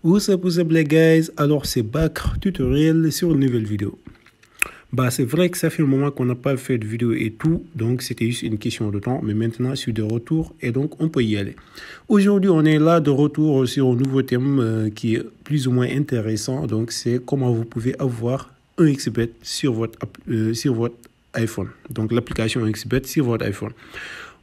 What's up les guys, alors c'est Bakr tutoriel sur une nouvelle vidéo. C'est vrai que ça fait un moment qu'on n'a pas fait de vidéo et tout, donc c'était juste une question de temps, mais maintenant je suis de retour et donc on peut y aller. Aujourd'hui on est là de retour sur un nouveau thème qui est plus ou moins intéressant, donc c'est comment vous pouvez avoir un XBet sur votre iPhone, donc l'application XBet sur votre iPhone.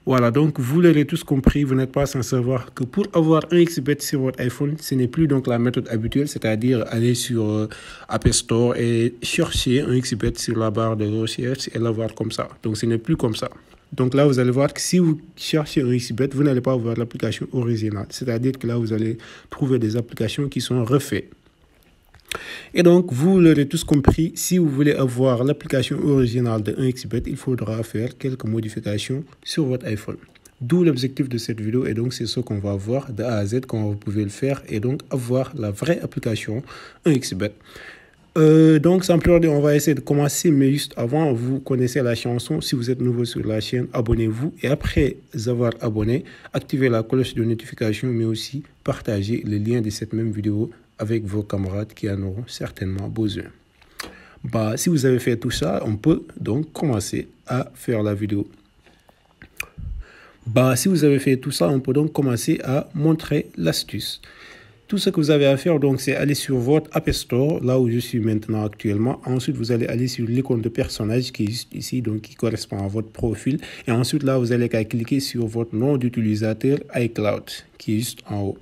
Voilà, donc vous l'aurez tous compris, vous n'êtes pas sans savoir que pour avoir un XBet sur votre iPhone, ce n'est plus donc la méthode habituelle, c'est-à-dire aller sur App Store et chercher un XBet sur la barre de recherche et l'avoir comme ça. Donc ce n'est plus comme ça. Donc là, vous allez voir que si vous cherchez un XBet, vous n'allez pas avoir l'application originale. C'est-à-dire que là, vous allez trouver des applications qui sont refaites. Et donc, vous l'aurez tous compris, si vous voulez avoir l'application originale de 1xBet, il faudra faire quelques modifications sur votre iPhone. D'où l'objectif de cette vidéo, et donc c'est ce qu'on va voir de A à Z, comment vous pouvez le faire, et donc avoir la vraie application 1xBet. Donc, sans plus tarder, on va essayer de commencer, mais juste avant, vous connaissez la chanson. Si vous êtes nouveau sur la chaîne, abonnez-vous. Et après avoir abonné, activez la cloche de notification, mais aussi partagez le lien de cette même vidéo avec vos camarades qui en auront certainement besoin. Si vous avez fait tout ça, on peut donc commencer à faire la vidéo. Si vous avez fait tout ça, on peut donc commencer à montrer l'astuce. Tout ce que vous avez à faire, donc, c'est aller sur votre App Store, là où je suis maintenant actuellement. Ensuite, vous allez aller sur l'icône de personnage qui est juste ici, donc qui correspond à votre profil. Et ensuite, là, vous allez cliquer sur votre nom d'utilisateur iCloud, qui est juste en haut.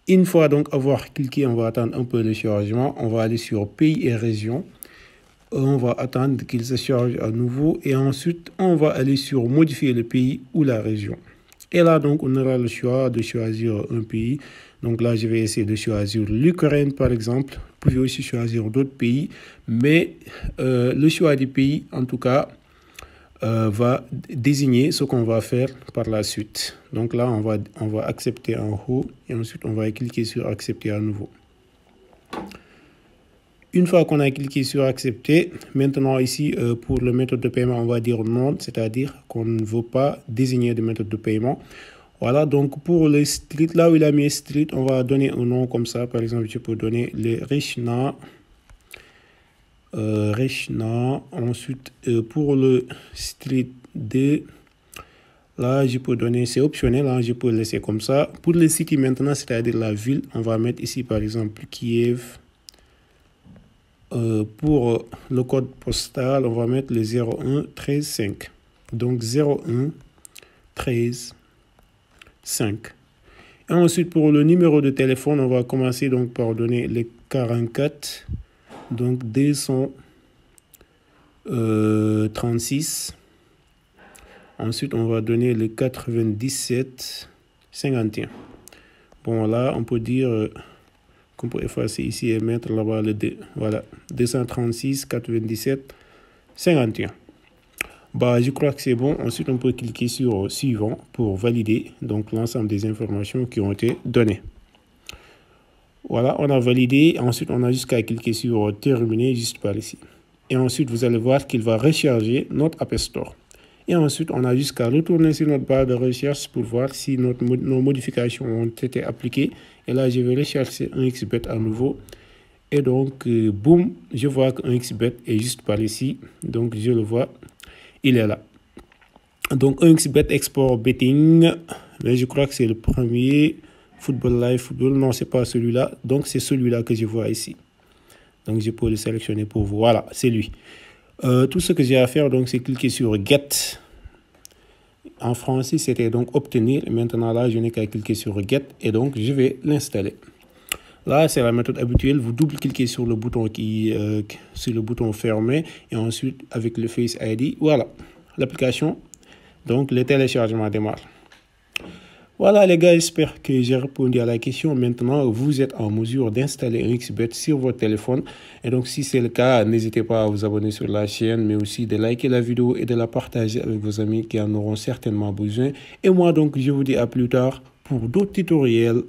Une fois donc avoir cliqué, on va attendre un peu le chargement. On va aller sur pays et région. On va attendre qu'il se charge à nouveau. Et ensuite, on va aller sur modifier le pays ou la région. Et là, donc, on aura le choix de choisir un pays. Donc là, je vais essayer de choisir l'Ukraine, par exemple. Vous pouvez aussi choisir d'autres pays. Mais le choix du pays, en tout cas, va désigner ce qu'on va faire par la suite. Donc là, on va accepter en haut. Et ensuite, on va cliquer sur accepter à nouveau. Une fois qu'on a cliqué sur accepter, maintenant ici, pour la méthode de paiement, on va dire non, c'est-à-dire qu'on ne veut pas désigner de méthode de paiement. Voilà, donc pour le street, là où il a mis street, on va donner un nom comme ça. Par exemple, je peux donner les Rechna. Ensuite, pour le street 2, là, je peux donner, c'est optionnel, là, je peux laisser comme ça. Pour le city maintenant, c'est-à-dire la ville, on va mettre ici, par exemple, Kiev. Pour le code postal, on va mettre le 01 13 5. Donc 01 13 5. Et ensuite, pour le numéro de téléphone, on va commencer donc par donner les 44. Donc 236. Ensuite, on va donner les 97 51. Bon, là, on peut dire qu'on peut effacer ici et mettre là-bas le 2. Voilà, 236 97 51. Je crois que c'est bon. Ensuite, on peut cliquer sur suivant pour valider donc l'ensemble des informations qui ont été données. Voilà, on a validé. Ensuite, on a jusqu'à cliquer sur terminer juste par ici. Et ensuite, vous allez voir qu'il va recharger notre App Store. Et ensuite, on a jusqu'à retourner sur notre barre de recherche pour voir si nos modifications ont été appliquées. Et là, je vais rechercher un XBet à nouveau. Et donc, boum, je vois qu'un XBet est juste par ici. Donc, je le vois, il est là. Donc, un XBet Export Betting. Mais je crois que c'est le premier. Football Live Football. Non, ce n'est pas celui-là. Donc, c'est celui-là que je vois ici. Donc, je peux le sélectionner pour vous. Voilà, c'est lui. Tout ce que j'ai à faire, donc, c'est cliquer sur Get. En français, c'était donc obtenir. Maintenant, là, je n'ai qu'à cliquer sur Get et donc, je vais l'installer. Là, c'est la méthode habituelle. Vous double-cliquez sur le bouton fermé et ensuite, avec le Face ID, voilà, l'application. Donc, le téléchargement démarre. Voilà les gars, j'espère que j'ai répondu à la question. Maintenant, vous êtes en mesure d'installer un XBet sur votre téléphone. Et donc, si c'est le cas, n'hésitez pas à vous abonner sur la chaîne, mais aussi de liker la vidéo et de la partager avec vos amis qui en auront certainement besoin. Et moi, donc, je vous dis à plus tard pour d'autres tutoriels.